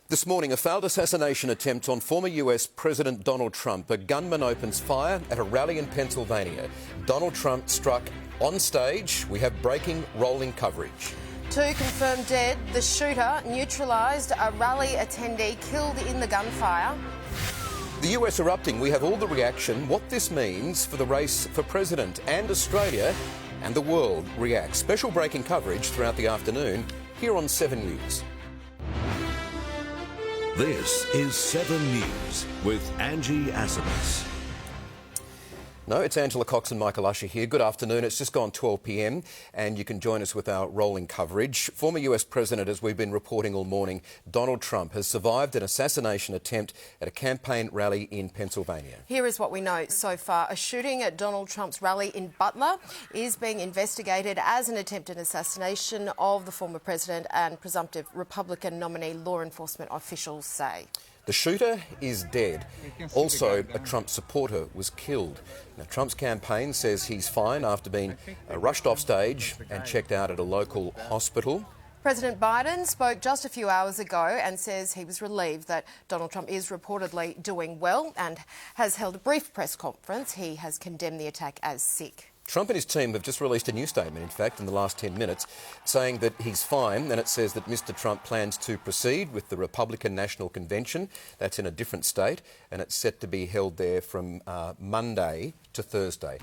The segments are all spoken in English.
This morning, a failed assassination attempt on former US President Donald Trump. A gunman opens fire at a rally in Pennsylvania. Donald Trump struck on stage. We have breaking, rolling coverage. 2 confirmed dead. The shooter neutralised a rally attendee killed in the gunfire. The US erupting. We have all the reaction, what this means for the race for president, and Australia and the world reacts. Special breaking coverage throughout the afternoon here on 7 News. This is 7 News with Angie Asimus. No, it's Angela Cox and Michael Usher here. Good afternoon. It's just gone 12 p.m. and you can join us with our rolling coverage. Former US President, as we've been reporting all morning, Donald Trump has survived an assassination attempt at a campaign rally in Pennsylvania. Here is what we know so far. A shooting at Donald Trump's rally in Butler is being investigated as an attempted assassination of the former president and presumptive Republican nominee, law enforcement officials say. The shooter is dead. Also, a Trump supporter was killed. Now, Trump's campaign says he's fine after being rushed off stage and checked out at a local hospital. President Biden spoke just a few hours ago and says he was relieved that Donald Trump is reportedly doing well and has held a brief press conference. He has condemned the attack as sick. Trump and his team have just released a new statement, in fact, in the last 10 minutes, saying that he's fine, and it says that Mr Trump plans to proceed with the Republican National Convention. That's in a different state, and it's set to be held there from Monday to Thursday.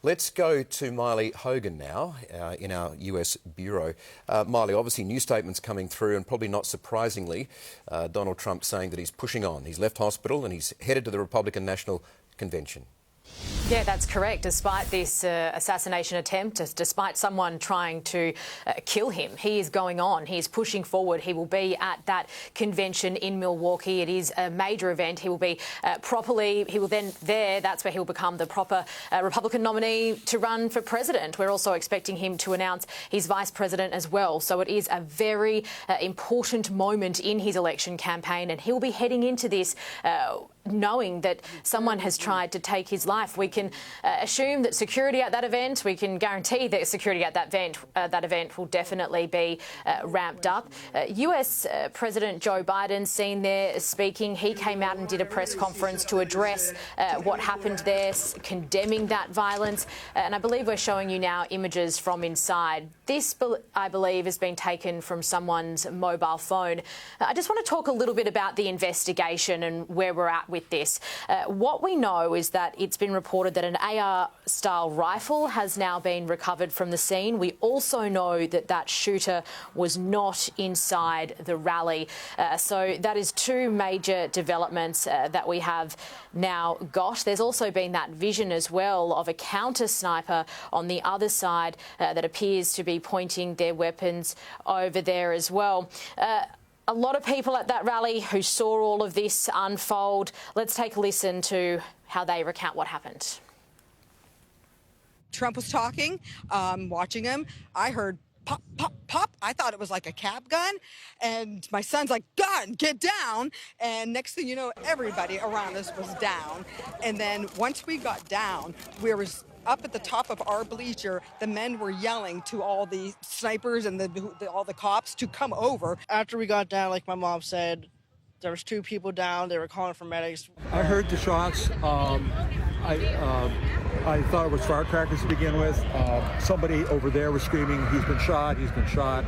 Let's go to Miley Hogan now in our US Bureau. Miley, obviously new statements coming through, and probably not surprisingly, Donald Trump saying that he's pushing on. He's left hospital and he's headed to the Republican National Convention. Yeah, that's correct. Despite this assassination attempt, despite someone trying to kill him, he is going on. He is pushing forward. He will be at that convention in Milwaukee. It is a major event. He will be he will then that's where he'll become the proper Republican nominee to run for president. We're also expecting him to announce his vice president as well. So it is a very important moment in his election campaign, and he'll be heading into this knowing that someone has tried to take his life. We can assume that security at that event, we can guarantee that security at that event will definitely be ramped up. US President Joe Biden seen there speaking. He came out and did a press conference to address what happened there, condemning that violence. And I believe we're showing you now images from inside. This, I believe, has been taken from someone's mobile phone. I just want to talk a little bit about the investigation and where we're at with this. What we know is that it's been reported that an AR-style rifle has now been recovered from the scene. We also know that that shooter was not inside the rally. So that is 2 major developments that we have now got. There's also been that vision as well of a counter-sniper on the other side that appears to be pointing their weapons over there as well. A lot of people at that rally who saw all of this unfold. Let's take a listen to how they recount what happened. Trump was talking, watching him. I heard pop, pop, pop. I thought it was like a cap gun. And my son's like, gun, get down. And next thing you know, everybody around us was down. And then once we got down, we was up at the top of our bleacher. The men were yelling to all the snipers and all the cops to come over. After we got down, like my mom said, there was 2 people down. They were calling for medics. I heard the shots. I thought it was firecrackers to begin with. Somebody over there was screaming, he's been shot, he's been shot.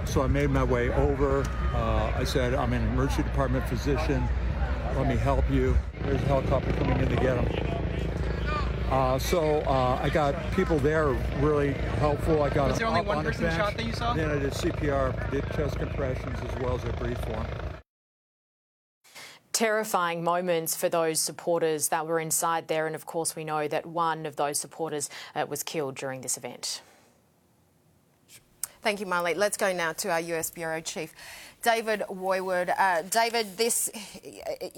So I made my way over. I said, I'm an emergency department physician. Let me help you. There's a helicopter coming in to get him. I got people there really helpful. I got Was there only one person shot that you saw? Then I did CPR, did chest compressions as well as I breathed for him. Terrifying moments for those supporters that were inside there, and of course we know that one of those supporters was killed during this event. Thank you, Marlene. Let's go now to our US Bureau Chief, David Woiwod. David,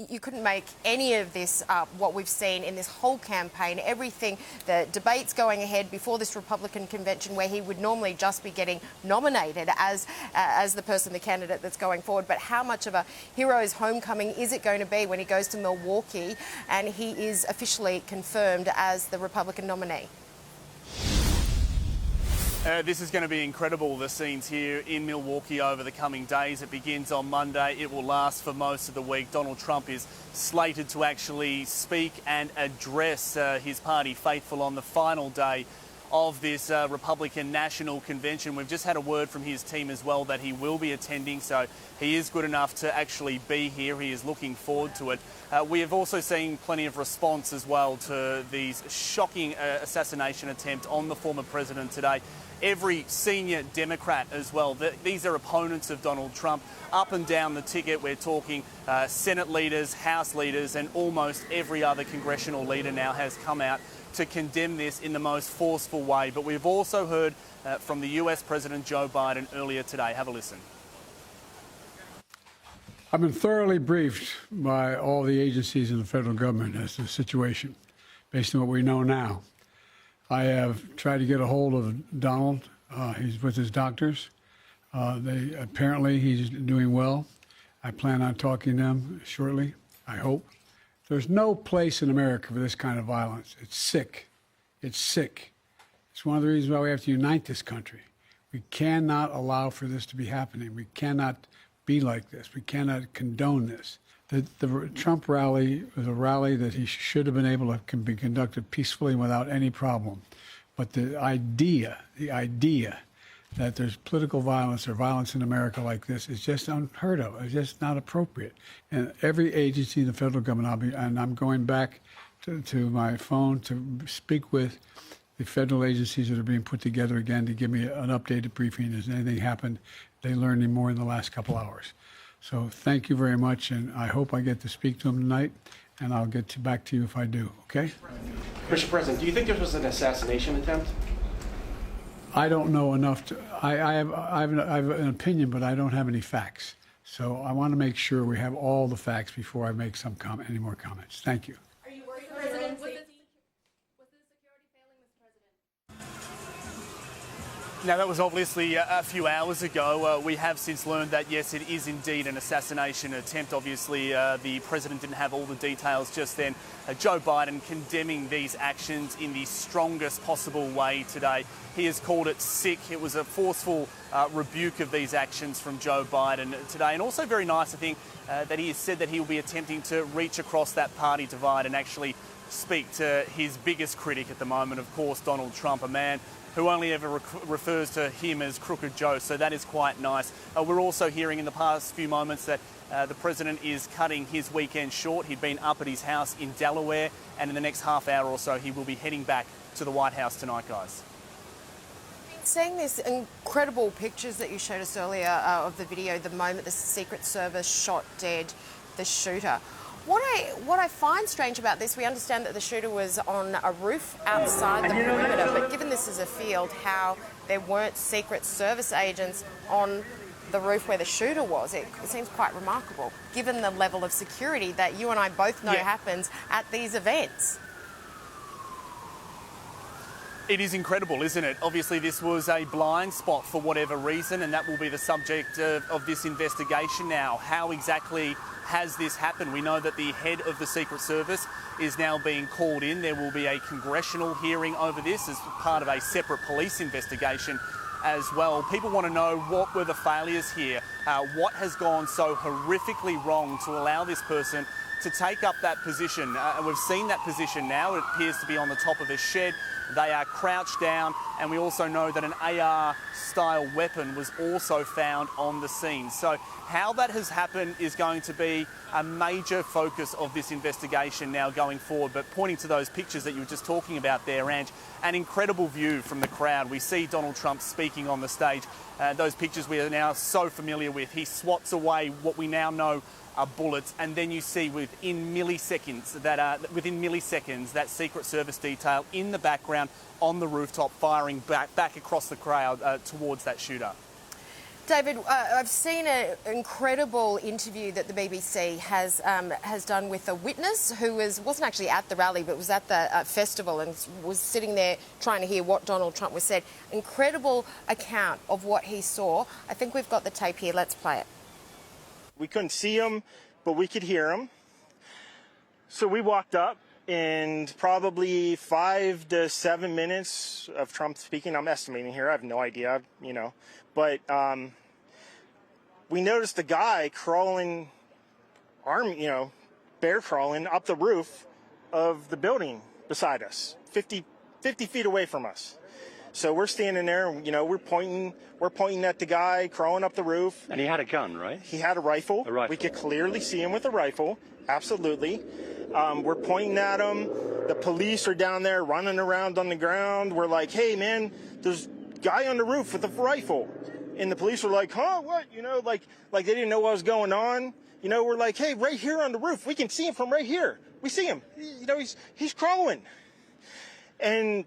you couldn't make any of this up, what we've seen in this whole campaign, everything, the debates going ahead before this Republican convention where he would normally just be getting nominated as the candidate that's going forward. But how much of a hero's homecoming is it going to be when he goes to Milwaukee and he is officially confirmed as the Republican nominee? This is going to be incredible, the scenes here in Milwaukee over the coming days. It begins on Monday. It will last for most of the week. Donald Trump is slated to actually speak and address his party faithful on the final day of this Republican National Convention. We've just had a word from his team as well that he will be attending, so he is good enough to actually be here. He is looking forward to it. We have also seen plenty of response as well to these shocking assassination attempt on the former president today. Every senior Democrat as well. These are opponents of Donald Trump. Up and down the ticket, we're talking Senate leaders, House leaders, and almost every other congressional leader now has come out to condemn this in the most forceful way. But we've also heard from the US President Joe Biden earlier today. Have a listen. I've been thoroughly briefed by all the agencies in the federal government as to the situation, based on what we know now. I have tried to get a hold of Donald. He's with his doctors. Apparently he's doing well. I plan on talking to them shortly, I hope. There's no place in America for this kind of violence. It's sick. It's sick. It's one of the reasons why we have to unite this country. We cannot allow for this to be happening. We cannot be like this. We cannot condone this. The Trump rally was a rally that he should have been able to be conducted peacefully and without any problem. But the idea that there's political violence or violence in America like this is just unheard of. It's just not appropriate. And every agency in the federal government, I'm going back to my phone to speak with the federal agencies that are being put together again to give me an updated briefing. Has anything happened? They learned any more in the last couple hours. So thank you very much, and I hope I get to speak to him tonight, and I'll get back to you if I do, okay? Mr. President, do you think this was an assassination attempt? I don't know enough to. I have an opinion, but I don't have any facts. So I want to make sure we have all the facts before I make any more comments. Thank you. Are you worried, President? Was the security failing, Mr. President? Now, that was obviously a few hours ago. We have since learned that, yes, it is indeed an assassination attempt. Obviously, the president didn't have all the details just then. Joe Biden condemning these actions in the strongest possible way today. He has called it sick. It was a forceful rebuke of these actions from Joe Biden today. And also very nice, I think, that he has said that he will be attempting to reach across that party divide and actually speak to his biggest critic at the moment, of course, Donald Trump, a man who only ever refers to him as Crooked Joe, so that is quite nice. We're also hearing in the past few moments that the president is cutting his weekend short. He'd been up at his house in Delaware, and in the next half hour or so, he will be heading back to the White House tonight, guys. Seeing these incredible pictures that you showed us earlier of the video, the moment the Secret Service shot dead the shooter. What I find strange about this, we understand that the shooter was on a roof outside the perimeter, but given this is a field, how there weren't Secret Service agents on the roof where the shooter was, it seems quite remarkable, given the level of security that you and I both know happens at these events. It is incredible, isn't it? Obviously, this was a blind spot for whatever reason, and that will be the subject of this investigation now. How exactly has this happened? We know that the head of the Secret Service is now being called in. There will be a congressional hearing over this as part of a separate police investigation as well. People want to know what were the failures here, what has gone so horrifically wrong to allow this person to take up that position. And we've seen that position now. It appears to be on the top of a shed. They are crouched down, and we also know that an AR-style weapon was also found on the scene. So how that has happened is going to be a major focus of this investigation now going forward. But pointing to those pictures that you were just talking about there, Ange, an incredible view from the crowd. We see Donald Trump speaking on the stage. Those pictures we are now so familiar with. He swats away what we now know are bullets, and then you see within milliseconds that Secret Service detail in the background on the rooftop firing back across the crowd towards that shooter. David, I've seen an incredible interview that the BBC has done with a witness who wasn't actually at the rally but was at the festival and was sitting there trying to hear what Donald Trump was said. Incredible account of what he saw. I think we've got the tape here. Let's play it. We couldn't see him, but we could hear him. So we walked up, in probably 5 to 7 minutes of Trump speaking. I'm estimating here. I have no idea, But we noticed a guy crawling, bear crawling up the roof of the building beside us, 50 feet away from us. So we're standing there, we're pointing at the guy crawling up the roof. And he had a gun, right? He had a rifle. A rifle. We could clearly see him with a rifle. Absolutely. We're pointing at him. The police are down there running around on the ground. We're like, hey, man, there's a guy on the roof with a rifle. And the police were like, huh, what? Like they didn't know what was going on. We're like, hey, right here on the roof. We can see him from right here. We see him. He's crawling. And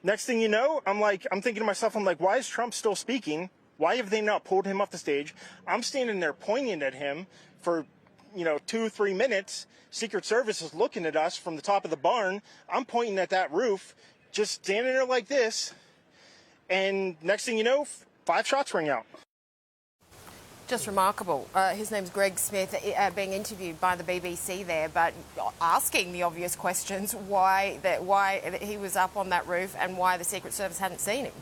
next thing you know, I'm thinking to myself, why is Trump still speaking? Why have they not pulled him off the stage? I'm standing there pointing at him for, 2-3 minutes. Secret Service is looking at us from the top of the barn. I'm pointing at that roof, just standing there like this. And next thing you know, 5 shots ring out. Just remarkable. His name's Greg Smith, being interviewed by the BBC there, but asking the obvious questions, why he was up on that roof and why the Secret Service hadn't seen him.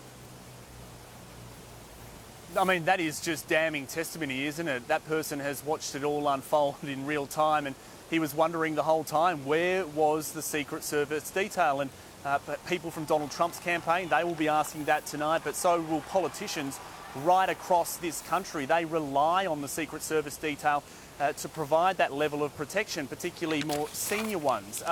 I mean, that is just damning testimony, isn't it? That person has watched it all unfold in real time, and he was wondering the whole time, where was the Secret Service detail? And people from Donald Trump's campaign, they will be asking that tonight, but so will politicians right across this country. They rely on the Secret Service detail to provide that level of protection, particularly more senior ones.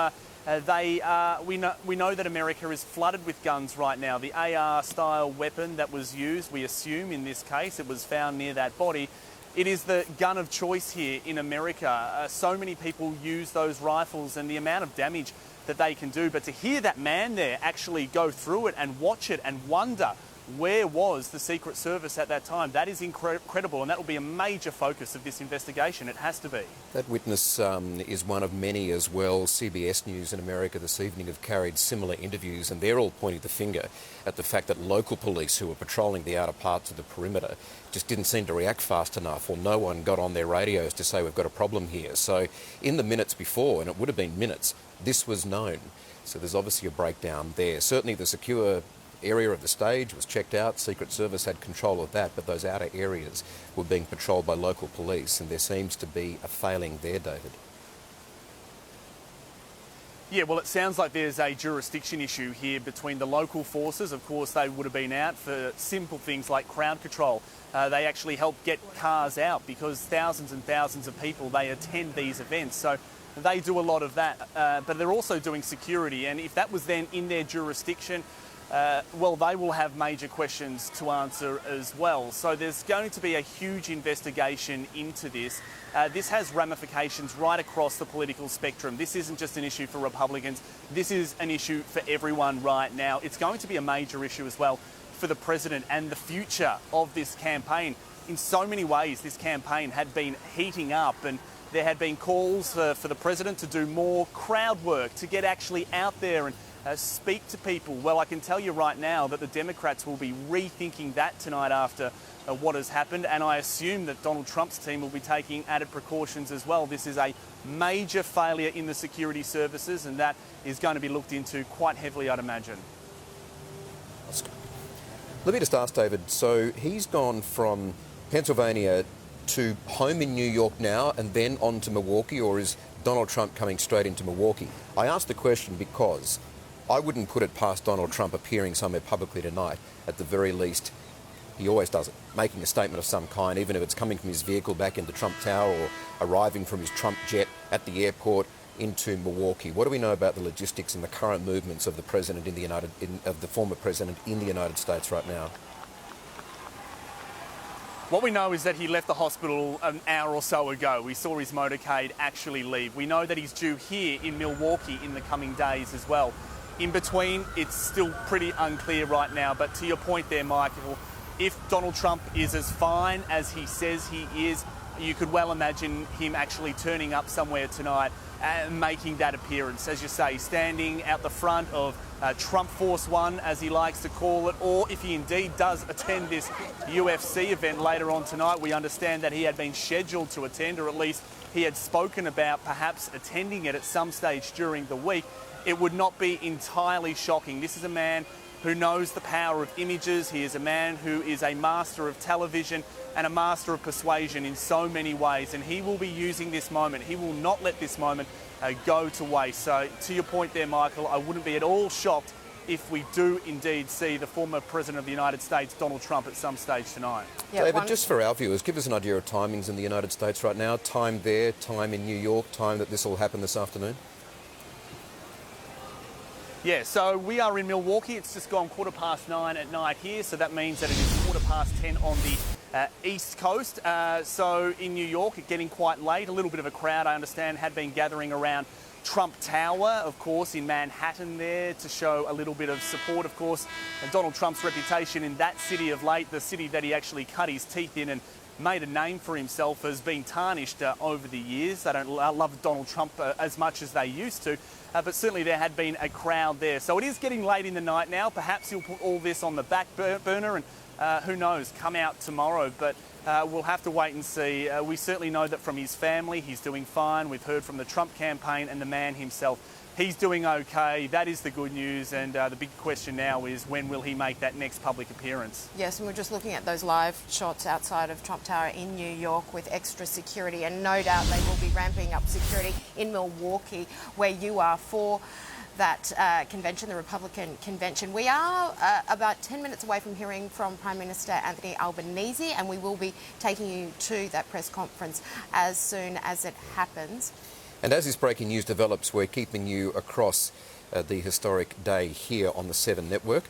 We know that America is flooded with guns right now. The AR-style weapon that was used, we assume in this case, it was found near that body. It is the gun of choice here in America. So many people use those rifles and the amount of damage that they can do. But to hear that man there actually go through it and watch it and wonder where was the Secret Service at that time, that is incredible, and that will be a major focus of this investigation. It has to be. That witness is one of many as well. CBS News in America this evening have carried similar interviews, and they're all pointing the finger at the fact that local police who were patrolling the outer parts of the perimeter just didn't seem to react fast enough, or no one got on their radios to say we've got a problem here. So in the minutes before, and it would have been minutes, this was known. So there's obviously a breakdown there. Certainly the secure area of the stage was checked out. Secret Service had control of that, but those outer areas were being patrolled by local police, and there seems to be a failing there, David. Yeah, well, it sounds like there's a jurisdiction issue here between the local forces. Of course, they would have been out for simple things like crowd control. They actually help get cars out because thousands and thousands of people, they attend these events. So they do a lot of that, but they're also doing security. And if that was then in their jurisdiction, well, they will have major questions to answer as well. So there's going to be a huge investigation into this. This has ramifications right across the political spectrum. This isn't just an issue for Republicans. This is an issue for everyone right now. It's going to be a major issue as well for the president and the future of this campaign. In so many ways, this campaign had been heating up, and there had been calls for the president to do more crowd work, to get actually out there and speak to people. Well, I can tell you right now that the Democrats will be rethinking that tonight after what has happened, and I assume that Donald Trump's team will be taking added precautions as well. This is a major failure in the security services, and that is going to be looked into quite heavily, I'd imagine. Let me just ask David, so he's gone from Pennsylvania to home in New York now and then on to Milwaukee, or is Donald Trump coming straight into Milwaukee? I asked the question because I wouldn't put it past Donald Trump appearing somewhere publicly tonight. At the very least, he always does it, making a statement of some kind, even if it's coming from his vehicle back into Trump Tower or arriving from his Trump jet at the airport into Milwaukee. What do we know about the logistics and the current movements of the president of the former president in the United States right now? What we know is that he left the hospital an hour or so ago. We saw his motorcade actually leave. We know that he's due here in Milwaukee in the coming days as well. In between, it's still pretty unclear right now, but to your point there, Michael, if Donald Trump is as fine as he says he is, you could well imagine him actually turning up somewhere tonight and making that appearance, as you say, standing out the front of Trump Force One, as he likes to call it, or if he indeed does attend this UFC event later on tonight. We understand that he had been scheduled to attend, or at least he had spoken about perhaps attending it at some stage during the week. It would not be entirely shocking. This is a man who knows the power of images. He is a man who is a master of television and a master of persuasion in so many ways, and he will be using this moment. He will not let this moment go to waste. So to your point there, Michael, I wouldn't be at all shocked if we do indeed see the former President of the United States, Donald Trump, at some stage tonight. Yeah, David, just for our viewers, give us an idea of timings in the United States right now, time there, time in New York, time that this will happen this afternoon. Yeah, so we are in Milwaukee. It's just gone 9:15 at night here, so that means that it is 10:15 on the East Coast. So in New York, it's getting quite late. A little bit of a crowd, I understand, had been gathering around Trump Tower, of course, in Manhattan there to show a little bit of support, of course. And Donald Trump's reputation in that city of late, the city that he actually cut his teeth in and made a name for himself, has been tarnished over the years. They don't love Donald Trump as much as they used to, but certainly there had been a crowd there. So it is getting late in the night now. Perhaps he'll put all this on the back burner and who knows, come out tomorrow. But we'll have to wait and see. We certainly know that from his family, he's doing fine. We've heard from the Trump campaign and the man himself. He's doing okay. That is the good news. And the big question now is, when will he make that next public appearance? Yes, and we're just looking at those live shots outside of Trump Tower in New York with extra security. And no doubt they will be ramping up security in Milwaukee, where you are for that convention, the Republican convention. We are about 10 minutes away from hearing from Prime Minister Anthony Albanese, and we will be taking you to that press conference as soon as it happens. And as this breaking news develops, we're keeping you across the historic day here on the 7 Network.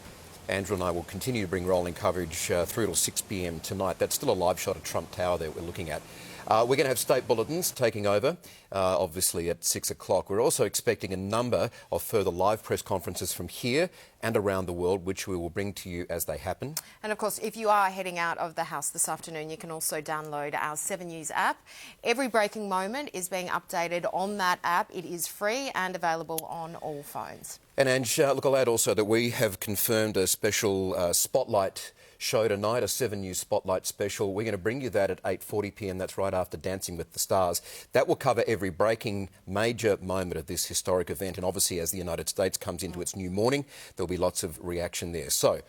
Andrew and I will continue to bring rolling coverage through till 6 p.m. tonight. That's still a live shot of Trump Tower that we're looking at. We're going to have state bulletins taking over, obviously at 6 o'clock. We're also expecting a number of further live press conferences from here and around the world, which we will bring to you as they happen. And of course, if you are heading out of the house this afternoon, you can also download our 7 News app. Every breaking moment is being updated on that app. It is free and available on all phones. And Ange, look, I'll add also that we have confirmed a special spotlight show tonight, a 7 News Spotlight special. We're going to bring you that at 8:40 p.m. That's right after Dancing with the Stars. That will cover every breaking major moment of this historic event. And obviously, as the United States comes into its new morning, there'll be lots of reaction there. So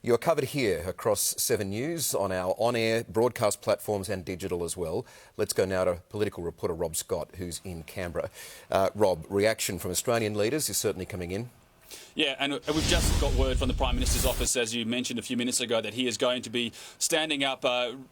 you're covered here across 7 News on our on-air broadcast platforms and digital as well. Let's go now to political reporter Rob Scott, who's in Canberra. Rob, reaction from Australian leaders is certainly coming in. Yeah, and we've just got word from the Prime Minister's office, as you mentioned a few minutes ago, that he is going to be standing up,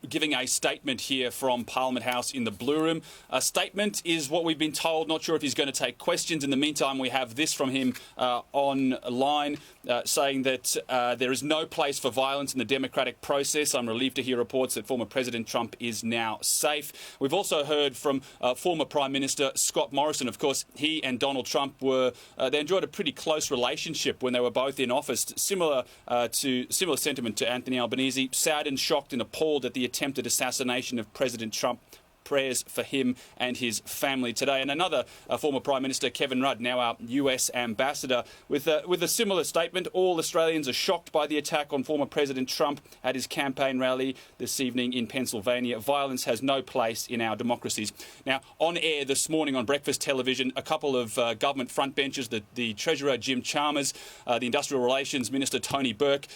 giving a statement here from Parliament House in the Blue Room. A statement is what we've been told. Not sure if he's going to take questions. In the meantime, we have this from him online, saying that there is no place for violence in the democratic process. I'm relieved to hear reports that former President Trump is now safe. We've also heard from former Prime Minister Scott Morrison. Of course, he and Donald Trump they enjoyed a pretty close relationship when they were both in office. Similar sentiment to Anthony Albanese. Saddened, shocked and appalled at the attempted assassination of President Trump. Prayers for him and his family today. And another former Prime Minister, Kevin Rudd, now our US ambassador, with a similar statement. All Australians are shocked by the attack on former President Trump at his campaign rally this evening in Pennsylvania. Violence has no place in our democracies. Now, on air this morning on breakfast television, a couple of government frontbenchers, the Treasurer Jim Chalmers, the Industrial Relations Minister Tony Burke.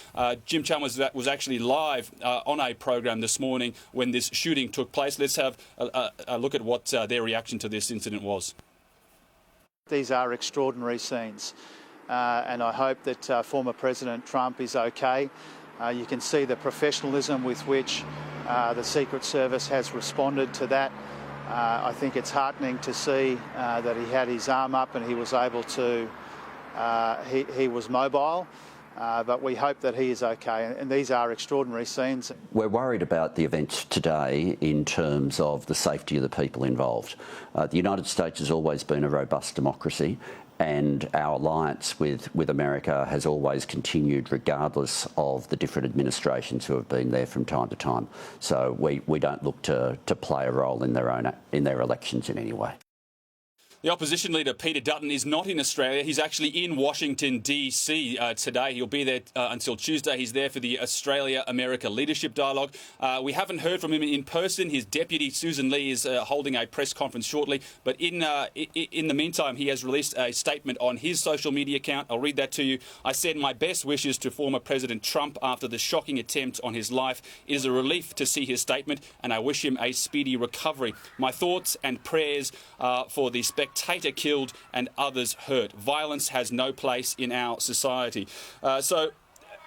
Jim Chalmers was actually live on a program this morning when this shooting took place. Let's have a look at what their reaction to this incident was. These are extraordinary scenes, and I hope that former President Trump is okay. You can see the professionalism with which the Secret Service has responded to that. I think it's heartening to see that he had his arm up and he was able to, he was mobile. but we hope that he is okay, and these are extraordinary scenes. We're worried about the events today in terms of the safety of the people involved. The United States has always been a robust democracy, and our alliance with America has always continued regardless of the different administrations who have been there from time to time. So we don't look to play a role in their elections in any way. The opposition leader, Peter Dutton, is not in Australia. He's actually in Washington, D.C. Today. He'll be there until Tuesday. He's there for the Australia-America Leadership Dialogue. We haven't heard from him in person. His deputy, Susan Lee, is holding a press conference shortly. But in the meantime, he has released a statement on his social media account. I'll read that to you. I send my best wishes to former President Trump after the shocking attempt on his life. It is a relief to see his statement, and I wish him a speedy recovery. My thoughts and prayers for the spectator killed and others hurt. Violence has no place in our society. So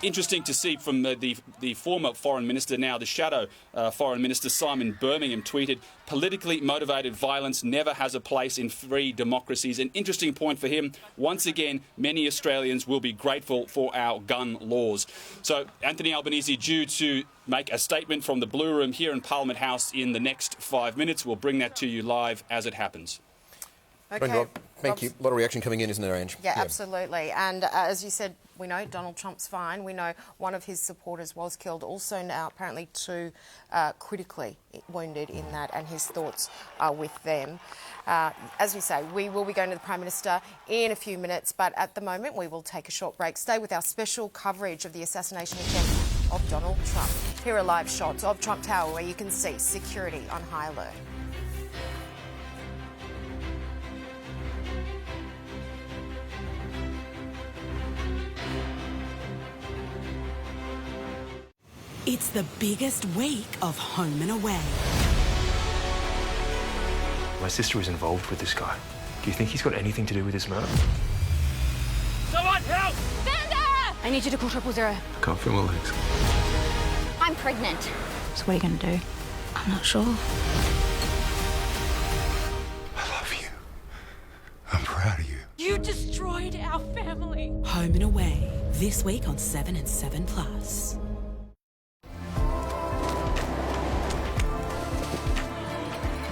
interesting to see from the former Foreign Minister, now the shadow Foreign Minister Simon Birmingham, tweeted, politically motivated violence never has a place in free democracies. An interesting point for him. Once again, many Australians will be grateful for our gun laws. So Anthony Albanese due to make a statement from the Blue Room here in Parliament House in the next 5 minutes. We'll bring that to you live as it happens. Okay, thank you. A lot of reaction coming in, isn't there, Ange? Yeah, absolutely. And as you said, we know Donald Trump's fine. We know one of his supporters was killed. Also now apparently 2 critically wounded in that, and his thoughts are with them. As we say, we will be going to the Prime Minister in a few minutes, but at the moment we will take a short break. Stay with our special coverage of the assassination attempt of Donald Trump. Here are live shots of Trump Tower where you can see security on high alert. It's the biggest week of home and away. My sister is involved with this guy. Do you think he's got anything to do with this murder? Someone help! Bender! I need you to call 000. I can't feel my legs. I'm pregnant. So what are you going to do? I'm not sure. I love you. I'm proud of you. You destroyed our family. Home and away, this week on 7 and 7+.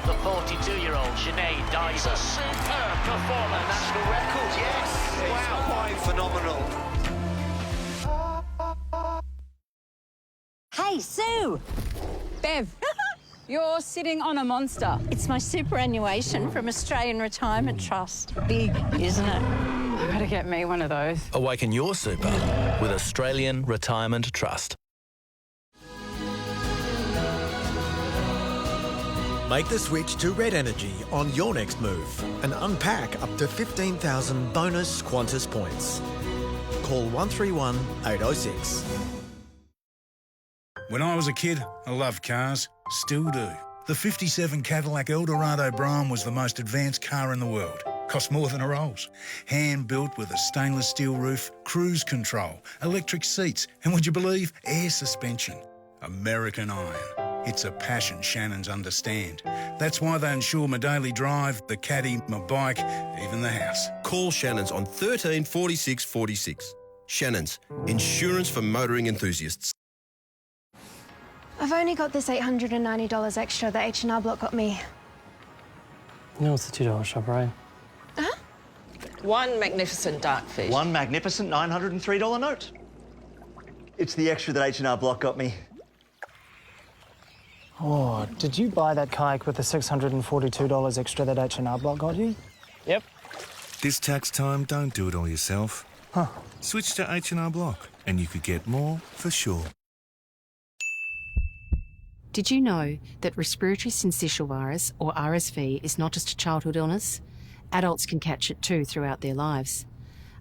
The 42-year-old Sinead Diver. A superb performance. National record, yes. Wow. Quite phenomenal. Hey, Sue! Bev, you're sitting on a monster. It's my superannuation from Australian Retirement Trust. Big, isn't it? I gotta get me one of those. Awaken your super with Australian Retirement Trust. Make the switch to Red Energy on your next move and unpack up to 15,000 bonus Qantas points. Call 131 806. When I was a kid, I loved cars. Still do. The 57 Cadillac Eldorado Brougham was the most advanced car in the world. Cost more than a Rolls. Hand-built with a stainless steel roof, cruise control, electric seats, and would you believe, air suspension. American iron. It's a passion Shannons understand. That's why they insure my daily drive, the caddy, my bike, even the house. Call Shannons on 13 46 46. Shannons, insurance for motoring enthusiasts. I've only got this $890 extra that H&R Block got me. No, it's the $2 shop, right? Huh? One magnificent dark fish. One magnificent $903 note. It's the extra that H&R Block got me. Oh, did you buy that kayak with the $642 extra that H&R Block got you? Yep. This tax time, don't do it all yourself. Huh. Switch to H&R Block and you could get more for sure. Did you know that respiratory syncytial virus, or RSV, is not just a childhood illness? Adults can catch it too throughout their lives.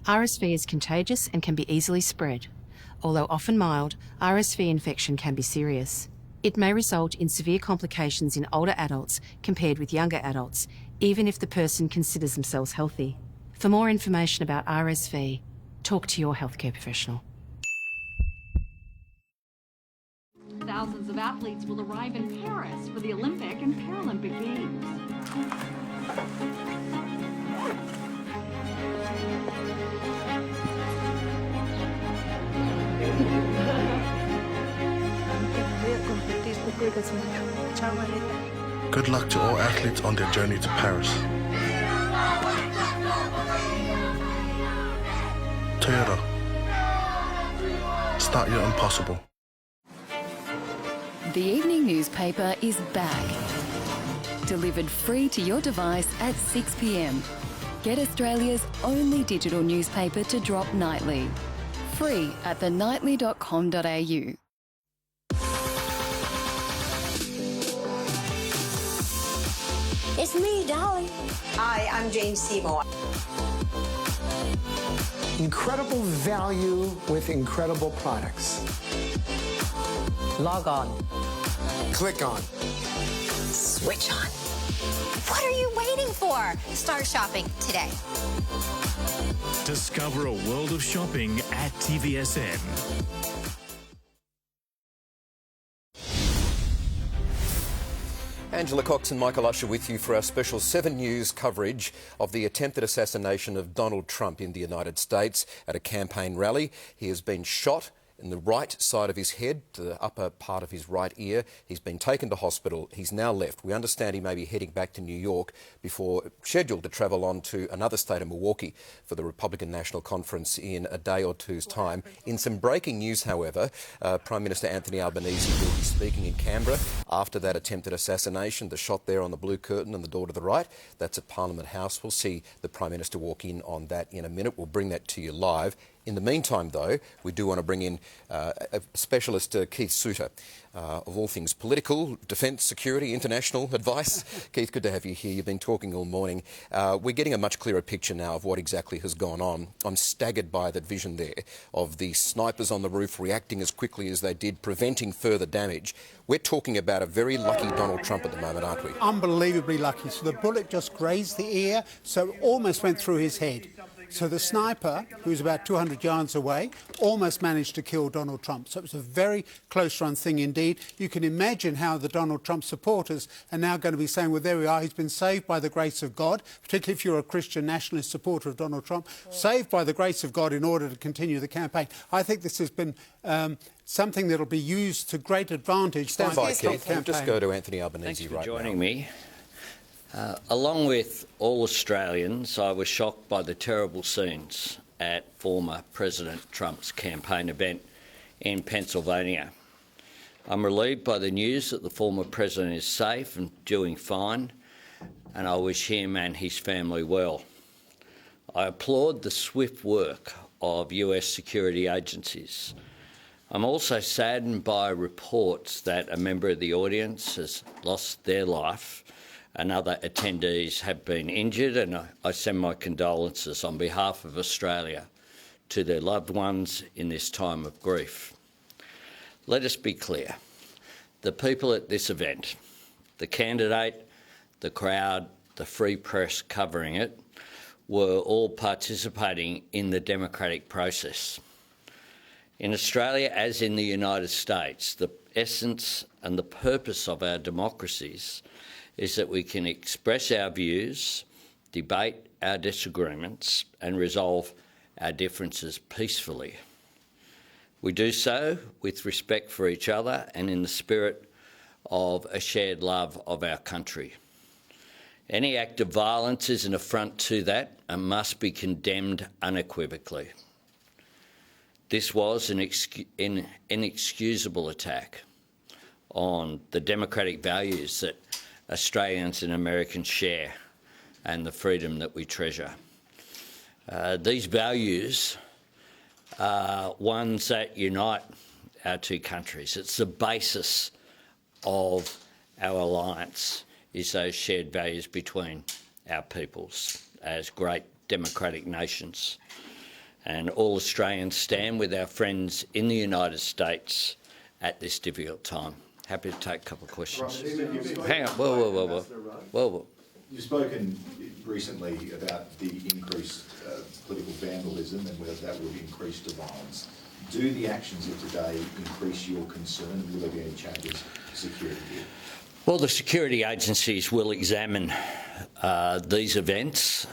RSV is contagious and can be easily spread. Although often mild, RSV infection can be serious. It may result in severe complications in older adults compared with younger adults, even if the person considers themselves healthy. For more information about RSV, talk to your healthcare professional. Thousands of athletes will arrive in Paris for the Olympic and Paralympic Games. Good luck to all athletes on their journey to Paris. Toyota. Start your impossible. The evening newspaper is back. Delivered free to your device at 6 p.m. Get Australia's only digital newspaper to drop nightly. Free at thenightly.com.au. It's me, Dolly. Hi, I'm Jane Seymour. Incredible value with incredible products. Log on. Click on. Switch on. What are you waiting for? Start shopping today. Discover a world of shopping at TVSN. Angela Cox and Michael Usher with you for our special 7 News coverage of the attempted assassination of Donald Trump in the United States at a campaign rally. He has been shot in the right side of his head, to the upper part of his right ear. He's been taken to hospital. He's now left. We understand he may be heading back to New York before scheduled to travel on to another state of Milwaukee for the Republican National Conference in a day or two's time. In some breaking news, however, Prime Minister Anthony Albanese will be speaking in Canberra after that attempted assassination, the shot there on the blue curtain and the door to the right. That's at Parliament House. We'll see the Prime Minister walk in on that in a minute. We'll bring that to you live. In the meantime, though, we do want to bring in a specialist, Keith Suter, of all things political, defence, security, international advice. Keith, good to have you here. You've been talking all morning. We're getting a much clearer picture now of what exactly has gone on. I'm staggered by that vision there of the snipers on the roof reacting as quickly as they did, preventing further damage. We're talking about a very lucky Donald Trump at the moment, aren't we? Unbelievably lucky. So the bullet just grazed the ear, so it almost went through his head. So the sniper, who was about 200 yards away, almost managed to kill Donald Trump. So it was a very close-run thing indeed. You can imagine how the Donald Trump supporters are now going to be saying, well, there we are, he's been saved by the grace of God, particularly if you're a Christian nationalist supporter of Donald Trump, saved by the grace of God in order to continue the campaign. I think this has been something that will be used to great advantage. Stand by, Keith. We'll just go to Anthony Albanese right now. Thanks for joining me. Along with all Australians, I was shocked by the terrible scenes at former President Trump's campaign event in Pennsylvania. I'm relieved by the news that the former president is safe and doing fine, and I wish him and his family well. I applaud the swift work of US security agencies. I'm also saddened by reports that a member of the audience has lost their life and other attendees have been injured, and I send my condolences on behalf of Australia to their loved ones in this time of grief. Let us be clear. The people at this event, the candidate, the crowd, the free press covering it, were all participating in the democratic process. In Australia, as in the United States, the essence and the purpose of our democracies is that we can express our views, debate our disagreements, and resolve our differences peacefully. We do so with respect for each other and in the spirit of a shared love of our country. Any act of violence is an affront to that and must be condemned unequivocally. This was an inexcusable attack on the democratic values that Australians and Americans share and the freedom that we treasure. These values are ones that unite our two countries. It's the basis of our alliance, is those shared values between our peoples as great democratic nations. And all Australians stand with our friends in the United States at this difficult time. Happy to take a couple of questions. Right, hang on, whoa. You've spoken recently about the increased political vandalism and whether that will increase to violence. Do the actions of today increase your concern, and will there be any changes to security here? Well, the security agencies will examine these events.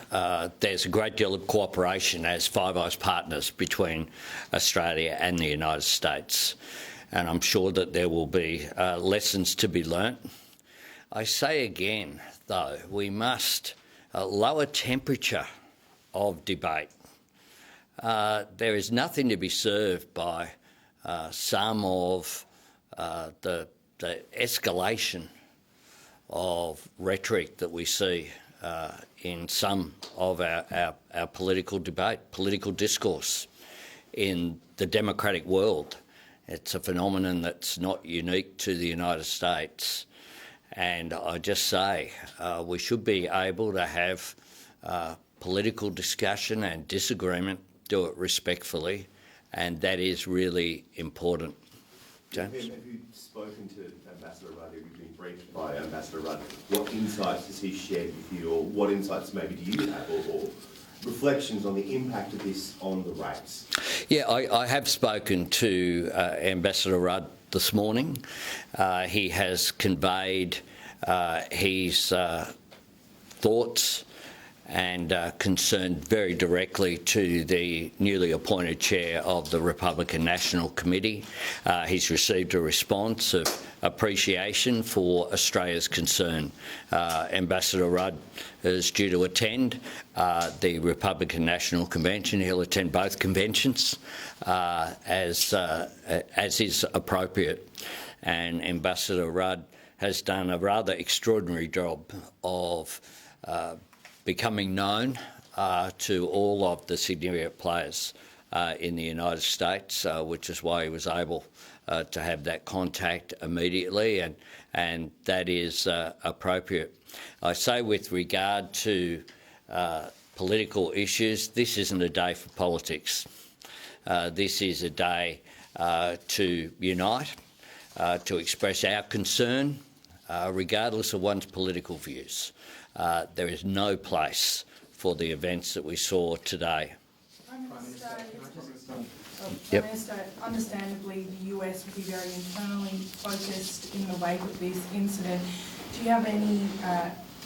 There's a great deal of cooperation as Five Eyes partners between Australia and the United States. and I'm sure that there will be lessons to be learnt. I say again, though, we must lower temperature of debate. There is nothing to be served by some of the escalation of rhetoric that we see in some of our political debate, political discourse in the democratic world. It's a phenomenon that's not unique to the United States. And I just say we should be able to have political discussion and disagreement, do it respectfully, and that is really important. James? Have you spoken to Ambassador Rudd? Have you been briefed by Ambassador Rudd? What insights has he shared with you, or what insights maybe do you have, or reflections on the impact of this on the race? Yeah, I have spoken to Ambassador Rudd this morning. He has conveyed his thoughts and concern very directly to the newly appointed chair of the Republican National Committee. He's received a response of appreciation for Australia's concern. Ambassador Rudd is due to attend the Republican National Convention. He'll attend both conventions as is appropriate. And Ambassador Rudd has done a rather extraordinary job of becoming known to all of the significant players in the United States, which is why he was able to have that contact immediately, and that is appropriate. I say with regard to political issues, this isn't a day for politics. This is a day to unite, to express our concern, regardless of one's political views. There is no place for the events that we saw today. Prime Minister, understandably, the US will be very internally focused in the wake of this incident. Do you have any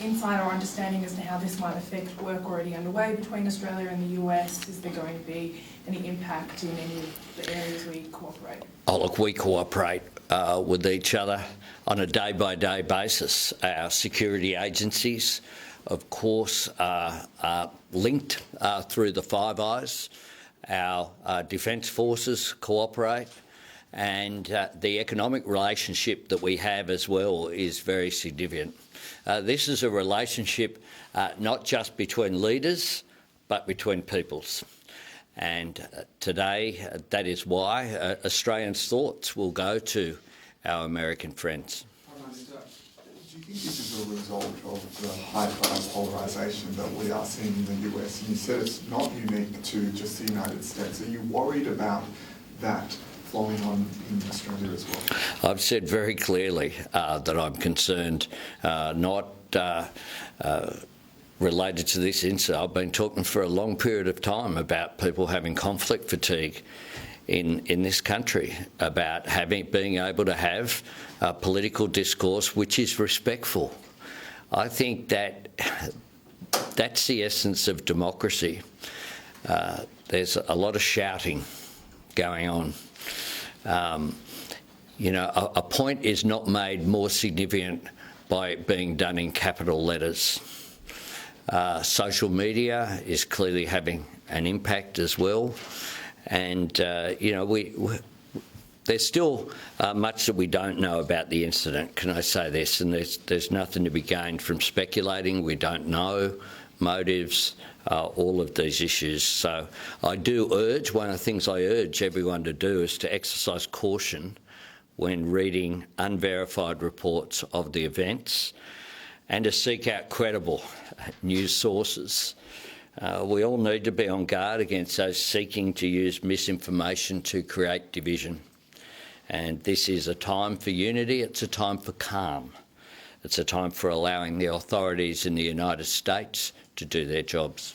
insight or understanding as to how this might affect work already underway between Australia and the US? Is there going to be any impact in any of the areas we cooperate? Oh, look, we cooperate with each other on a day-by-day basis. Our security agencies, of course, are linked through the Five Eyes. Our defence forces cooperate, and the economic relationship that we have as well is very significant. This is a relationship not just between leaders, but between peoples. And today, that is why Australians' thoughts will go to our American friends. Do you think this is a result of the high-class polarisation that we are seeing in the US? And you said it's not unique to just the United States. Are you worried about that flowing on in Australia as well? I've said very clearly that I'm concerned not related to this incident. I've been talking for a long period of time about people having conflict fatigue in this country, about being able to have a political discourse which is respectful. I think that that's the essence of democracy. There's a lot of shouting going on. You know, a point is not made more significant by it being done in capital letters. Social media is clearly having an impact as well. And, you know, there's still much that we don't know about the incident, can I say this? And there's nothing to be gained from speculating. We don't know motives, all of these issues. So I do urge, one of the things I urge everyone to do is to exercise caution when reading unverified reports of the events and to seek out credible news sources. We all need to be on guard against those seeking to use misinformation to create division. And this is a time for unity, it's a time for calm. It's a time for allowing the authorities in the United States to do their jobs.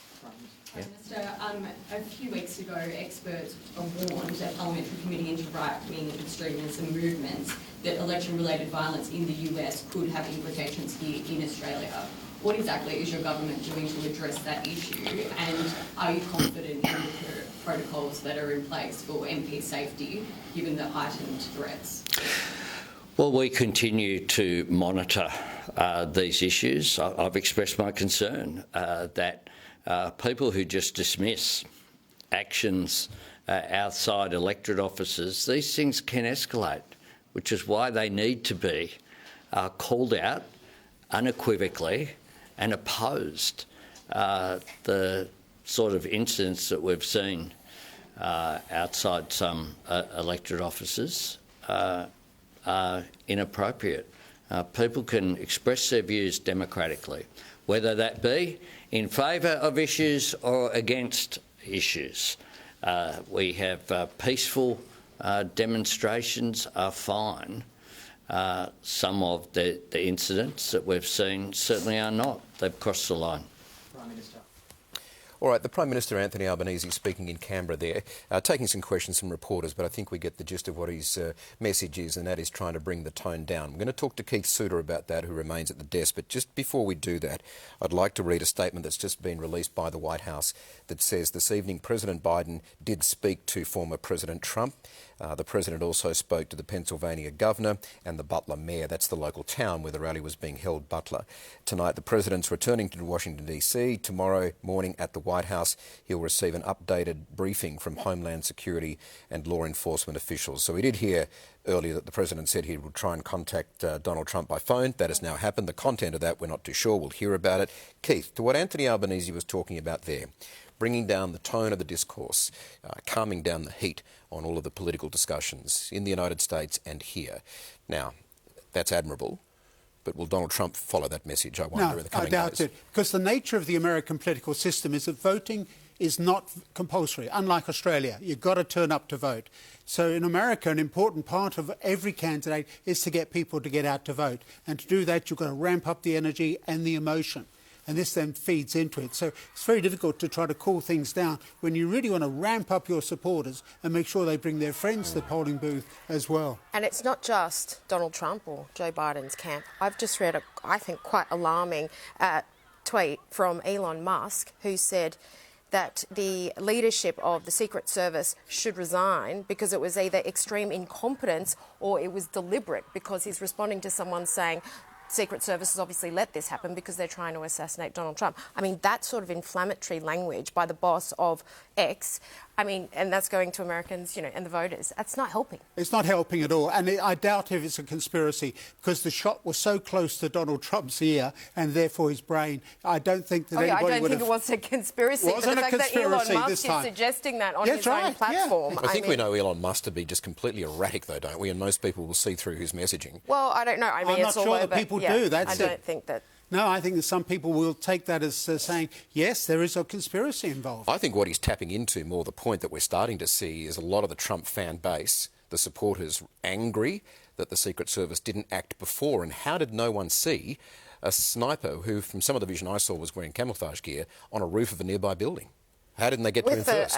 Yeah. Minister, a few weeks ago, experts warned that parliamentary committee into right-wing extremism movements that election-related violence in the US could have implications here in Australia. What exactly is your government doing to address that issue, and are you confident in the protocols that are in place for MP safety, given the heightened threats? Well, we continue to monitor these issues. I've expressed my concern that people who just dismiss actions outside electorate offices, these things can escalate, which is why they need to be called out unequivocally and opposed. The sort of incidents that we've seen outside some electorate offices are inappropriate. People can express their views democratically, whether that be in favour of issues or against issues. We have peaceful demonstrations are fine. Some of the incidents that we've seen certainly are not. They've crossed the line. Prime Minister. All right, the Prime Minister, Anthony Albanese, speaking in Canberra there, taking some questions from reporters, but I think we get the gist of what his message is, and that is trying to bring the tone down. I'm going to talk to Keith Souter about that, who remains at the desk, but just before we do that, I'd like to read a statement that's just been released by the White House that says this evening President Biden did speak to former President Trump. The President also spoke to the Pennsylvania Governor and the Butler Mayor. That's the local town where the rally was being held, Butler. Tonight, the President's returning to Washington, D.C. Tomorrow morning at the White House, he'll receive an updated briefing from Homeland Security and law enforcement officials. So we did hear earlier that the President said he would try and contact Donald Trump by phone. That has now happened. The content of that, we're not too sure. We'll hear about it. Keith, to what Anthony Albanese was talking about there, bringing down the tone of the discourse, calming down the heat on all of the political discussions in the United States and here. Now, that's admirable, but will Donald Trump follow that message, I wonder, in the coming days? I doubt it, because the nature of the American political system is that voting is not compulsory, unlike Australia. You've got to turn up to vote. So in America, an important part of every candidate is to get people to get out to vote. And to do that, you've got to ramp up the energy and the emotion. And this then feeds into it. So it's very difficult to try to cool things down when you really want to ramp up your supporters and make sure they bring their friends to the polling booth as well. And it's not just Donald Trump or Joe Biden's camp. I've just read a, I think, quite alarming tweet from Elon Musk, who said that the leadership of the Secret Service should resign because it was either extreme incompetence or it was deliberate, because he's responding to someone saying Secret Service has obviously let this happen because they're trying to assassinate Donald Trump. I mean, that sort of inflammatory language by the boss of X, I mean, and that's going to Americans, and the voters. That's not helping. It's not helping at all. And I doubt if it's a conspiracy, because the shot was so close to Donald Trump's ear and therefore his brain. I don't think that anybody would have... I don't think it was a conspiracy. It wasn't but the fact that Elon Musk is suggesting that on his own platform... I think we know Elon Musk to be just completely erratic, though, don't we? And most people will see through his messaging. Well, I don't know. I mean, I'm it's not all sure over, that people do. That's I don't think that... No, I think that some people will take that as saying, yes, there is a conspiracy involved. I think what he's tapping into, more the point that we're starting to see, is a lot of the Trump fan base, the supporters, angry that the Secret Service didn't act before. And how did no one see a sniper who, from some of the vision I saw, was wearing camouflage gear on a roof of a nearby building? How didn't they get to him first?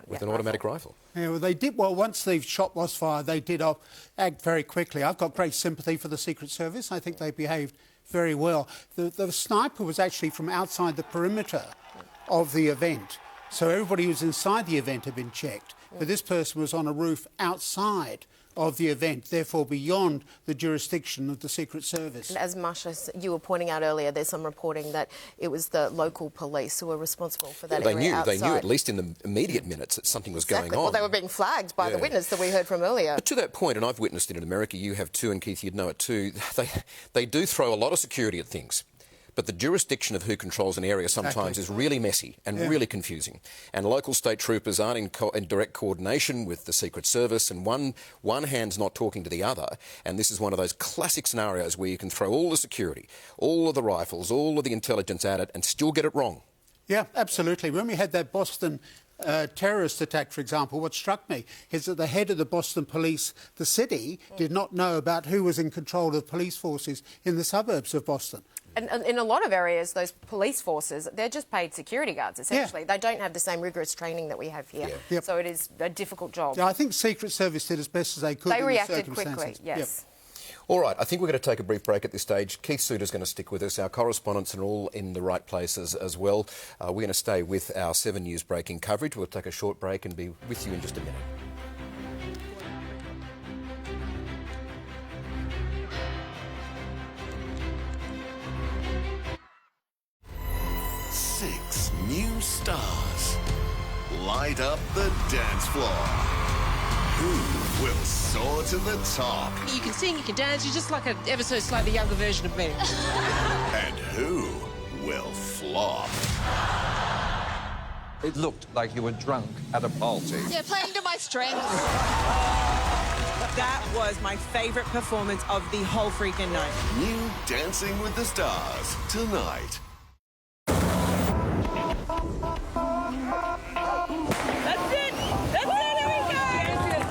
With an automatic rifle. Yeah, well, they did. Well, once the shot was fired, they did act very quickly. I've got great sympathy for the Secret Service. I think they behaved very well. The sniper was actually from outside the perimeter of the event. So everybody who was inside the event had been checked. But this person was on a roof outside of the event, therefore beyond the jurisdiction of the Secret Service. And as much as you were pointing out earlier, there's some reporting that it was the local police who were responsible for that area outside. They knew, at least in the immediate minutes, that something was going on. Well, they were being flagged by the witness that we heard from earlier. But to that point, and I've witnessed it in America, you have too, and Keith, you'd know it too, they do throw a lot of security at things. But the jurisdiction of who controls an area sometimes is really messy and really confusing. And local state troopers aren't in direct coordination with the Secret Service, and one hand's not talking to the other. And this is one of those classic scenarios where you can throw all the security, all of the rifles, all of the intelligence at it and still get it wrong. Yeah, absolutely. When we had that Boston terrorist attack, for example, what struck me is that the head of the Boston police, the city, did not know about who was in control of police forces in the suburbs of Boston. And in a lot of areas, those police forces, they're just paid security guards, essentially. Yeah. They don't have the same rigorous training that we have here. Yeah. Yep. So it is a difficult job. Yeah, I think Secret Service did as best as they could. They reacted in the quickly, circumstances. yes. Yep. All right, I think we're going to take a brief break at this stage. Keith Suter's going to stick with us. Our correspondents are all in the right places as well. We're going to stay with our 7 News breaking coverage. We'll take a short break and be with you in just a minute. Six new stars light up the dance floor. Who will soar to the top? You can sing, you can dance, you're just like an ever so slightly younger version of me. And who will flop? It looked like you were drunk at a party. Yeah, playing to my strengths. That was my favourite performance of the whole freaking night. New Dancing with the Stars tonight. That's it! That's it! Here we go!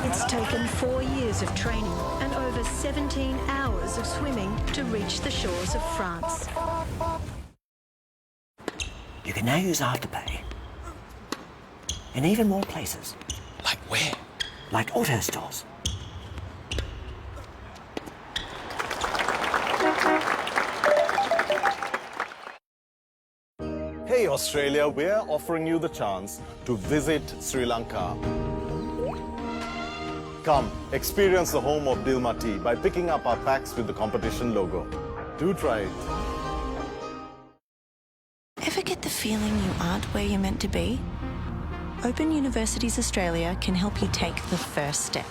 It's taken 4 years of training and over 17 hours of swimming to reach the shores of France. You can now use Afterpay in even more places. Like where? Like auto stores. Hey Australia, we're offering you the chance to visit Sri Lanka. Come, experience the home of Dilma tea by picking up our packs with the competition logo. Do try it. Ever get the feeling you aren't where you're meant to be? Open Universities Australia can help you take the first step.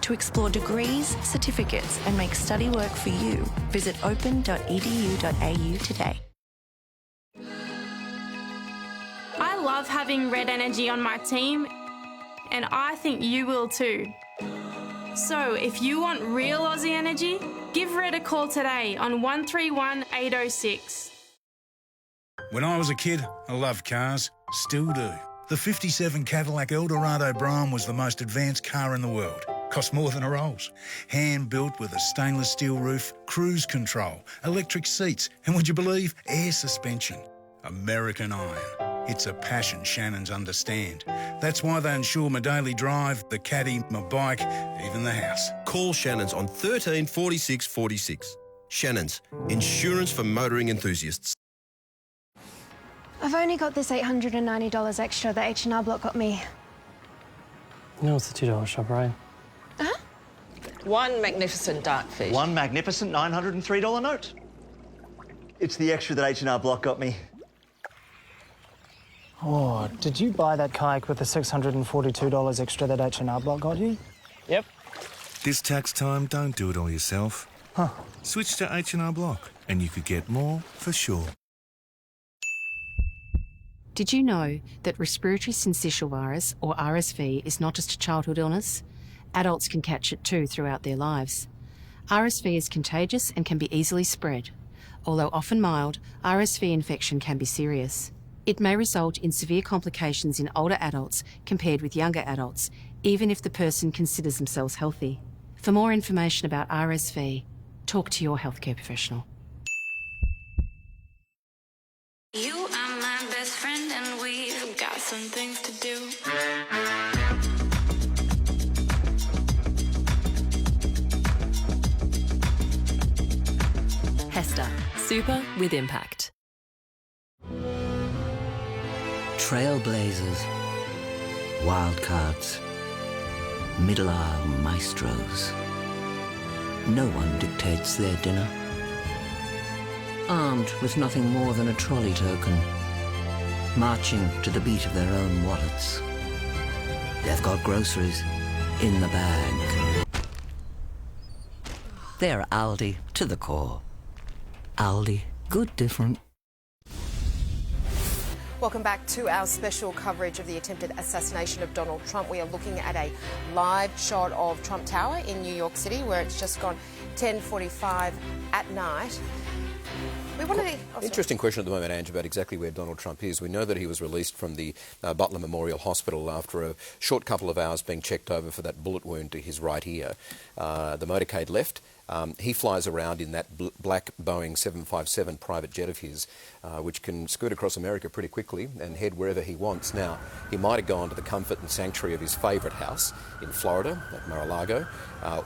To explore degrees, certificates and make study work for you, visit open.edu.au today. I love having Red Energy on my team, and I think you will too. So if you want real Aussie energy, give Red a call today on 131 806. When I was a kid, I loved cars. Still do. The 57 Cadillac Eldorado Brougham was the most advanced car in the world. Cost more than a Rolls. Hand-built with a stainless steel roof, cruise control, electric seats, and would you believe, air suspension. American iron. It's a passion Shannons understand. That's why they insure my daily drive, the caddy, my bike, even the house. Call Shannons on 13 46 46. Shannons, insurance for motoring enthusiasts. I've only got this $890 extra that H&R Block got me. You know it's the $2 shop, right? One magnificent dark fish. One magnificent $903 note. It's the extra that H&R Block got me. Oh, did you buy that kayak with the $642 extra that H&R Block got you? Yep. This tax time, don't do it all yourself. Huh. Switch to H&R Block and you could get more for sure. Did you know that respiratory syncytial virus, or RSV, is not just a childhood illness? Adults can catch it too throughout their lives. RSV is contagious and can be easily spread. Although often mild, RSV infection can be serious. It may result in severe complications in older adults compared with younger adults, even if the person considers themselves healthy. For more information about RSV, talk to your healthcare professional. You are my best friend and we've got some things to do. Hester, super with impact. Trailblazers, wildcards, middle-aisle maestros. No one dictates their dinner. Armed with nothing more than a trolley token, marching to the beat of their own wallets. They've got groceries in the bag. They're Aldi to the core. Aldi, good different. Welcome back to our special coverage of the attempted assassination of Donald Trump. We are looking at a live shot of Trump Tower in New York City, where it's just gone 10:45 at night. We want to... Interesting question at the moment, Ange, about exactly where Donald Trump is. We know that he was released from the Butler Memorial Hospital after a short couple of hours being checked over for that bullet wound to his right ear. The motorcade left. He flies around in that black Boeing 757 private jet of his, which can scoot across America pretty quickly and head wherever he wants. Now, he might have gone to the comfort and sanctuary of his favourite house in Florida, at Mar-a-Lago,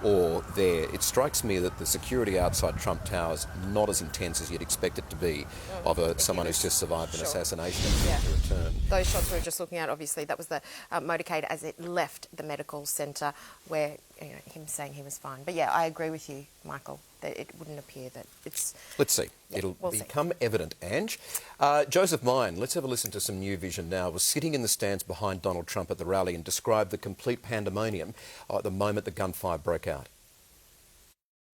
or there. It strikes me that the security outside Trump Tower's not as intense as you'd expect it to be of someone who's just survived an assassination and to return. Those shots we were just looking at, obviously, that was the motorcade as it left the medical centre where, him saying he was fine. But yeah, I agree with you, Michael, that it wouldn't appear that it's... Let's see. Yeah, It'll we'll become evident, Ange. Joseph Mine, let's have a listen to some New Vision now, was sitting in the stands behind Donald Trump at the rally and described the complete pandemonium at the moment the gunfire broke out.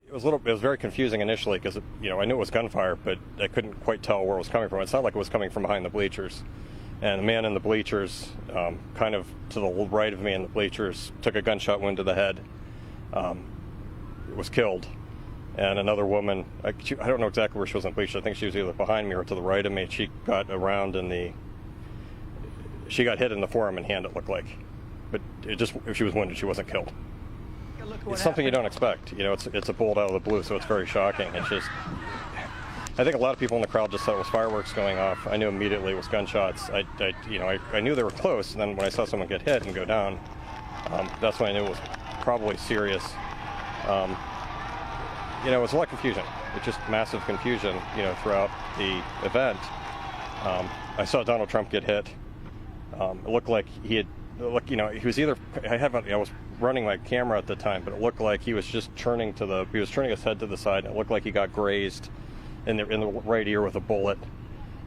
It was very confusing initially because, I knew it was gunfire, but I couldn't quite tell where it was coming from. It sounded like it was coming from behind the bleachers. And the man in the bleachers, kind of to the right of me in the bleachers, took a gunshot wound to the head. Was killed. And another woman, I don't know exactly where she was in the bleachers. I think she was either behind me or to the right of me. She got around she got hit in the forearm and hand, it looked like. But if she was wounded, she wasn't killed. It's something you don't expect. It's a bullet out of the blue, so it's very shocking. It's just, I think a lot of people in the crowd just thought it was fireworks going off. I knew immediately it was gunshots. I knew they were close, and then when I saw someone get hit and go down, that's when I knew it was probably serious. It was a lot of confusion. It's just massive confusion, throughout the event. I saw Donald Trump get hit. It looked like he was either, I was running my camera at the time, but it looked like he was just turning his head to the side, and it looked like he got grazed in the right ear with a bullet.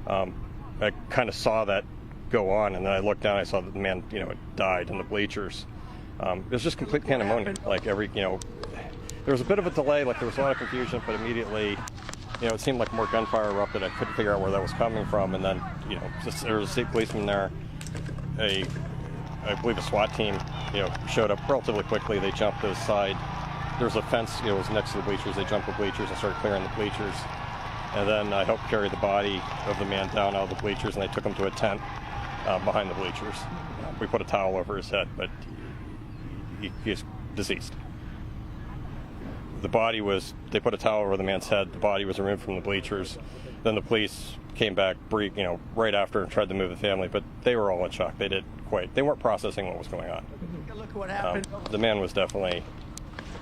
I kind of saw that go on, and then I looked down, I saw that the man, had died in the bleachers. It was just complete pandemonium. There was a bit of a delay, there was a lot of confusion, but immediately, it seemed like more gunfire erupted. I couldn't figure out where that was coming from, and then, there was a state policeman there. I believe a SWAT team, showed up relatively quickly. They jumped to the side. There was a fence, it was next to the bleachers. They jumped the bleachers and started clearing the bleachers. And then I helped carry the body of the man down out of the bleachers, and they took him to a tent behind the bleachers. We put a towel over his head, but he's deceased. They put a towel over the man's head. The body was removed from the bleachers. Then the police came back, right after and tried to move the family, but they were all in shock. They weren't processing what was going on. Look what happened. The man was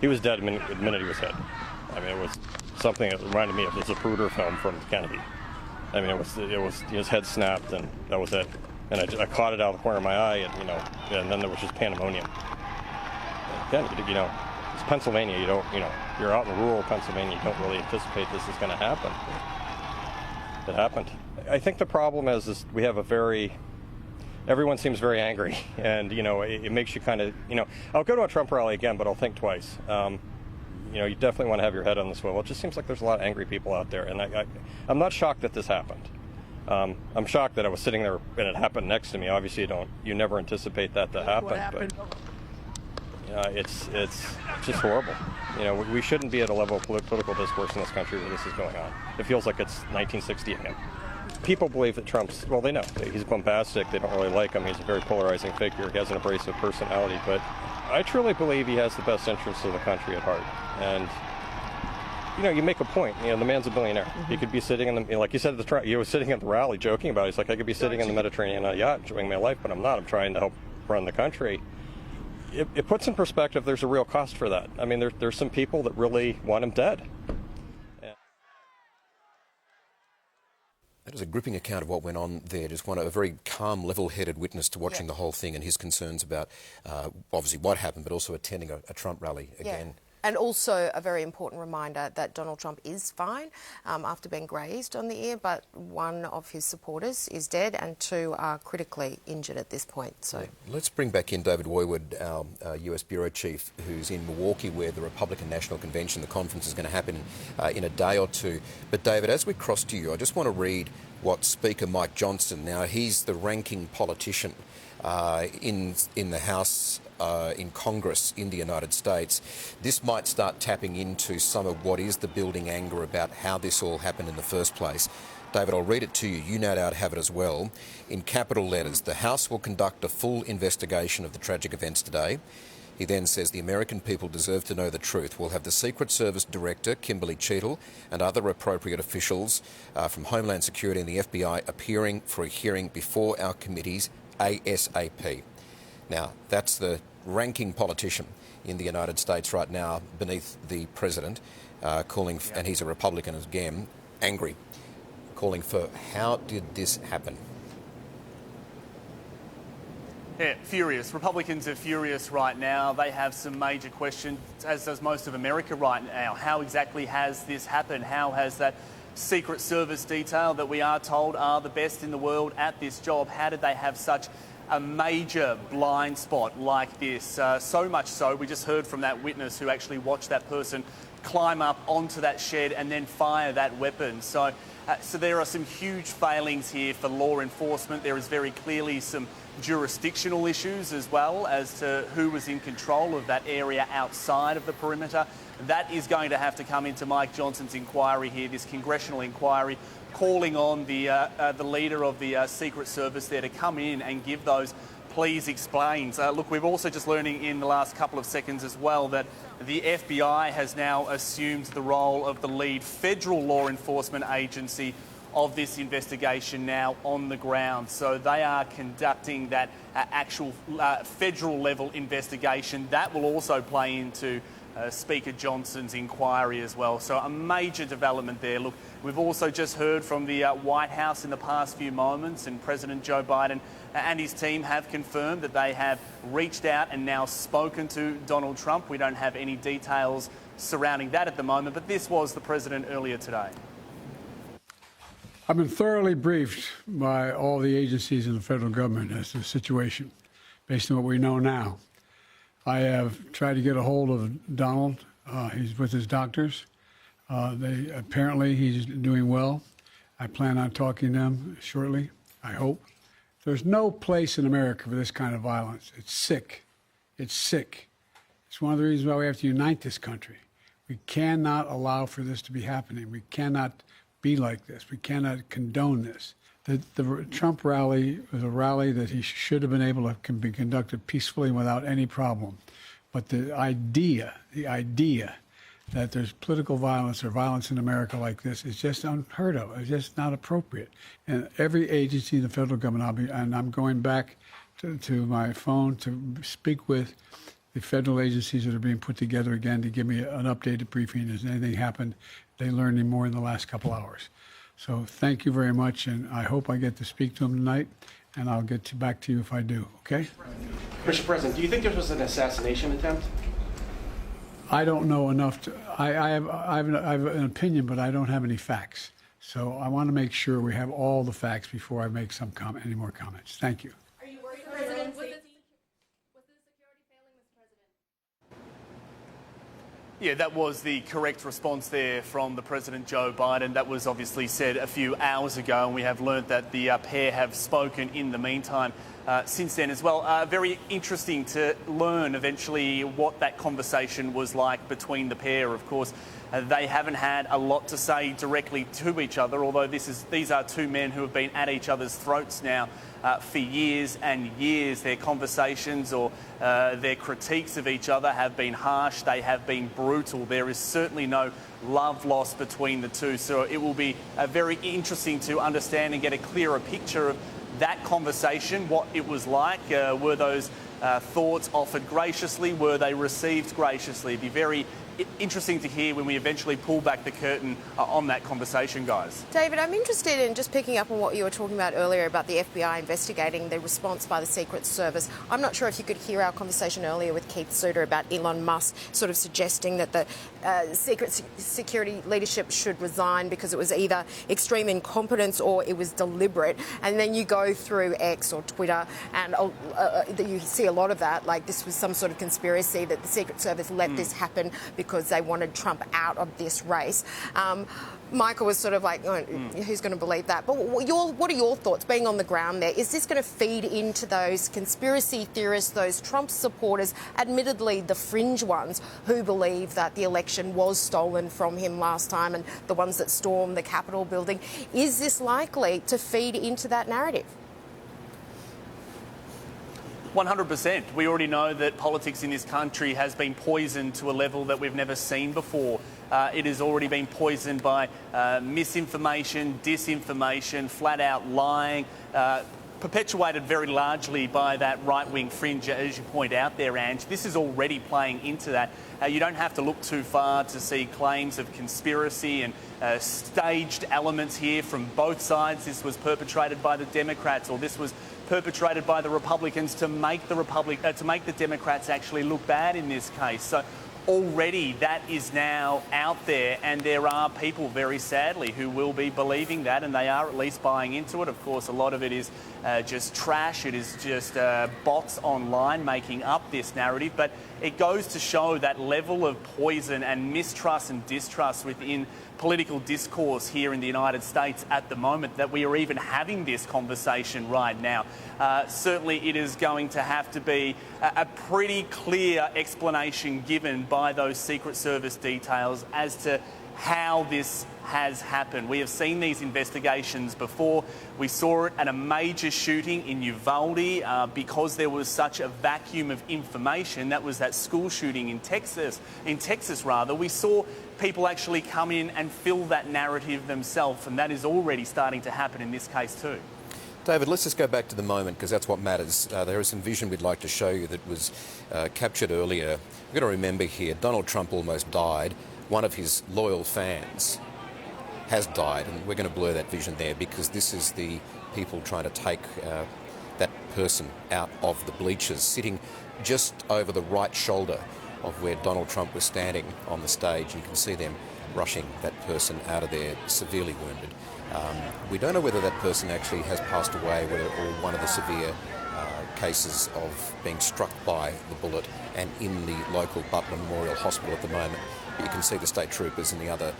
he was dead the minute he was hit. It was something that reminded me of the Zapruder film from Kennedy. It was his head snapped, and that was it. And I caught it out of the corner of my eye, and then there was just pandemonium. Again, it's Pennsylvania. You're out in rural Pennsylvania. You don't really anticipate this is going to happen. It happened. I think the problem is we have everyone seems very angry, and it makes you kind of I'll go to a Trump rally again, but I'll think twice. You definitely want to have your head on the swivel. It just seems like there's a lot of angry people out there, and I'm not shocked that this happened. I'm shocked that I was sitting there and it happened next to me. Obviously, you never anticipate that to happen. What happened? But it's just horrible. We shouldn't be at a level of political discourse in this country where this is going on. It feels like it's 1960 again. People believe that they know. He's bombastic. They don't really like him. He's a very polarizing figure. He has an abrasive personality. But I truly believe he has the best interests of the country at heart. And, you make a point. The man's a billionaire. He could be sitting like you said, he was sitting at the rally joking about it. He's like, I could be sitting in the Mediterranean on a yacht enjoying my life, but I'm not. I'm trying to help run the country. It puts in perspective there's a real cost for that. There's some people that really want him dead. That is a gripping account of what went on there. Just a very calm, level-headed witness to watching the whole thing and his concerns about obviously what happened, but also attending a Trump rally again. Yeah. And also a very important reminder that Donald Trump is fine after being grazed on the ear, but one of his supporters is dead and two are critically injured at this point. So let's bring back in David Woiwod, our US Bureau Chief, who's in Milwaukee where the Republican National Convention, the conference, is going to happen in a day or two. But David, as we cross to you, I just want to read what Speaker Mike Johnson, now he's the ranking politician in the House in Congress in the United States, this might start tapping into some of what is the building anger about how this all happened in the first place. David, I'll read it to you. You no doubt have it as well. In capital letters, the House will conduct a full investigation of the tragic events today. He then says the American people deserve to know the truth. We'll have the Secret Service Director, Kimberly Cheadle, and other appropriate officials from Homeland Security and the FBI appearing for a hearing before our committees ASAP. Now, that's the ranking politician in the United States right now beneath the president, calling, and he's a Republican again, angry, calling for how did this happen? Yeah, furious. Republicans are furious right now. They have some major questions, as does most of America right now. How exactly has this happened? How has that Secret Service detail that we are told are the best in the world at this job, how did they have such a major blind spot like this? So much so, we just heard from that witness who actually watched that person climb up onto that shed and then fire that weapon. So there are some huge failings here for law enforcement. There is very clearly some jurisdictional issues as well as to who was in control of that area outside of the perimeter. That is going to have to come into Mike Johnson's inquiry here, this congressional inquiry, calling on the leader of the Secret Service there to come in and give those please explains. Look, we're also just learning in the last couple of seconds as well that the FBI has now assumed the role of the lead federal law enforcement agency of this investigation now on the ground. So they are conducting that actual federal level investigation. That will also play into Speaker Johnson's inquiry as well. So a major development there. Look, we've also just heard from the White House in the past few moments, and President Joe Biden and his team have confirmed that they have reached out and now spoken to Donald Trump. We don't have any details surrounding that at the moment, but this was the president earlier today. I've been thoroughly briefed by all the agencies in the federal government as to the situation, based on what we know now. I have tried to get a hold of Donald. He's with his doctors. Apparently he's doing well. I plan on talking to them shortly, I hope. There's no place in America for this kind of violence. It's sick. It's sick. It's one of the reasons why we have to unite this country. We cannot allow for this to be happening. We cannot be like this. We cannot condone this. The Trump rally was a rally that he should have been able to be conducted peacefully and without any problem. But the idea that there's political violence or violence in America like this is just unheard of. It's just not appropriate. And every agency in the federal government, I'm going back to my phone to speak with the federal agencies that are being put together again to give me an updated briefing. Has anything happened? They learned any more in the last couple hours. So thank you very much, and I hope I get to speak to him tonight, and I'll get back to you if I do, okay? Mr. President, do you think this was an assassination attempt? I don't know enough to, I have an opinion, but I don't have any facts. So I want to make sure we have all the facts before I make any more comments. Thank you. Are you worried, President? Was the security failing, Mr. President? Yeah, that was the correct response there from the President Joe Biden. That was obviously said a few hours ago, and we have learnt that the pair have spoken in the meantime since then as well. Very interesting to learn eventually what that conversation was like between the pair. Of course, they haven't had a lot to say directly to each other, although these are two men who have been at each other's throats now for years and years. Their conversations or their critiques of each other have been harsh. They have been brutal. There is certainly no love lost between the two. So it will be very interesting to understand and get a clearer picture of that conversation, what it was like. Were those thoughts offered graciously? Were they received graciously? It'd be very interesting to hear when we eventually pull back the curtain on that conversation, guys. David, I'm interested in just picking up on what you were talking about earlier about the FBI investigating the response by the Secret Service. I'm not sure if you could hear our conversation earlier with Keith Suter about Elon Musk sort of suggesting that the secret security leadership should resign because it was either extreme incompetence or it was deliberate. And then you go through X or Twitter and you see a lot of that, like this was some sort of conspiracy that the Secret Service let this happen because because they wanted Trump out of this race. Michael was sort of like, oh, who's going to believe that? But what are your thoughts, being on the ground there? Is this going to feed into those conspiracy theorists, those Trump supporters, admittedly the fringe ones, who believe that the election was stolen from him last time, and the ones that stormed the Capitol building? Is this likely to feed into that narrative? 100%. We already know that politics in this country has been poisoned to a level that we've never seen before. It has already been poisoned by misinformation, disinformation, flat-out lying, perpetuated very largely by that right-wing fringe, as you point out there, Ange. This is already playing into that. You don't have to look too far to see claims of conspiracy and staged elements here from both sides. This was perpetrated by the Democrats, or this was perpetrated by the Republicans to make the Democrats actually look bad in this case. So already that is now out there, and there are people, very sadly, who will be believing that, and they are at least buying into it. Of course, a lot of it is just trash. It is just bots online making up this narrative, but it goes to show that level of poison and mistrust and distrust within political discourse here in the United States at the moment, that we are even having this conversation right now. Certainly it is going to have to be a pretty clear explanation given by those Secret Service details as to how this has happened. We have seen these investigations before. We saw it at a major shooting in Uvalde because there was such a vacuum of information. That was that school shooting in Texas. We saw people actually come in and fill that narrative themselves, and that is already starting to happen in this case too. David, let's just go back to the moment, because that's what matters. There is some vision we'd like to show you that was captured earlier. We've got to remember here, Donald Trump almost died. One of his loyal fans has died, and we're going to blur that vision there, because this is the people trying to take that person out of the bleachers, sitting just over the right shoulder of where Donald Trump was standing on the stage. You can see them rushing that person out of there, severely wounded. We don't know whether that person actually has passed away, or one of the severe cases of being struck by the bullet and in the local Butler Memorial Hospital at the moment. But you can see the state troopers and the other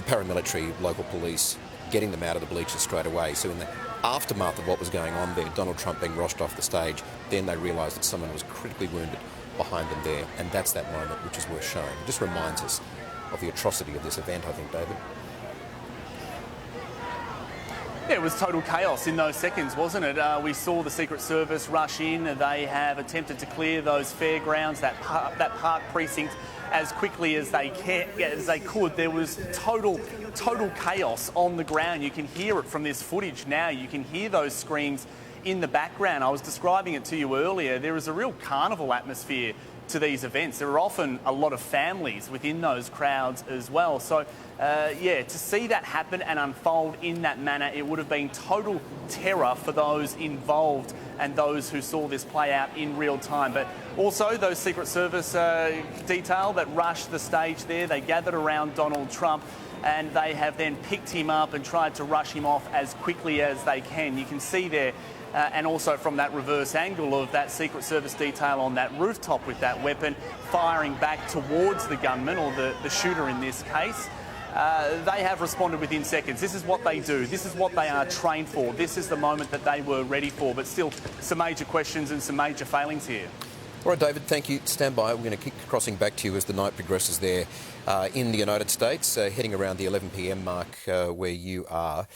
paramilitary local police getting them out of the bleachers straight away. So in the aftermath of what was going on there, Donald Trump being rushed off the stage, then they realised that someone was critically wounded behind them there, and that's that moment which is worth showing. It just reminds us of the atrocity of this event, I think, David. Yeah, it was total chaos in those seconds, wasn't it? We saw the Secret Service rush in. They have attempted to clear those fairgrounds, that park precinct, as quickly as they could. There was total chaos on the ground. You can hear it from this footage now. You can hear those screams in the background. I was describing it to you earlier. There is a real carnival atmosphere to these events. There are often a lot of families within those crowds as well. So, yeah, to see that happen and unfold in that manner, it would have been total terror for those involved and those who saw this play out in real time. But also those Secret Service detail that rushed the stage there, they gathered around Donald Trump, and they have then picked him up and tried to rush him off as quickly as they can. You can see there, and also from that reverse angle of that Secret Service detail on that rooftop with that weapon, firing back towards the gunman, or the shooter in this case. They have responded within seconds. This is what they do. This is what they are trained for. This is the moment that they were ready for. But still, some major questions and some major failings here. All right, David, thank you. Stand by. We're going to keep crossing back to you as the night progresses there in the United States, heading around the 11 p.m. mark where you are.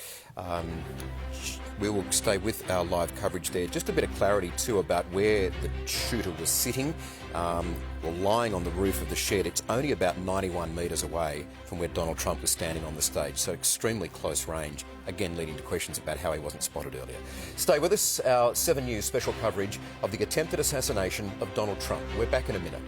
We will stay with our live coverage there. Just a bit of clarity too about where the shooter was sitting, or lying on the roof of the shed. It's only about 91 metres away from where Donald Trump was standing on the stage, so extremely close range, again leading to questions about how he wasn't spotted earlier. Stay with us, our 7 News special coverage of the attempted assassination of Donald Trump. We're back in a minute.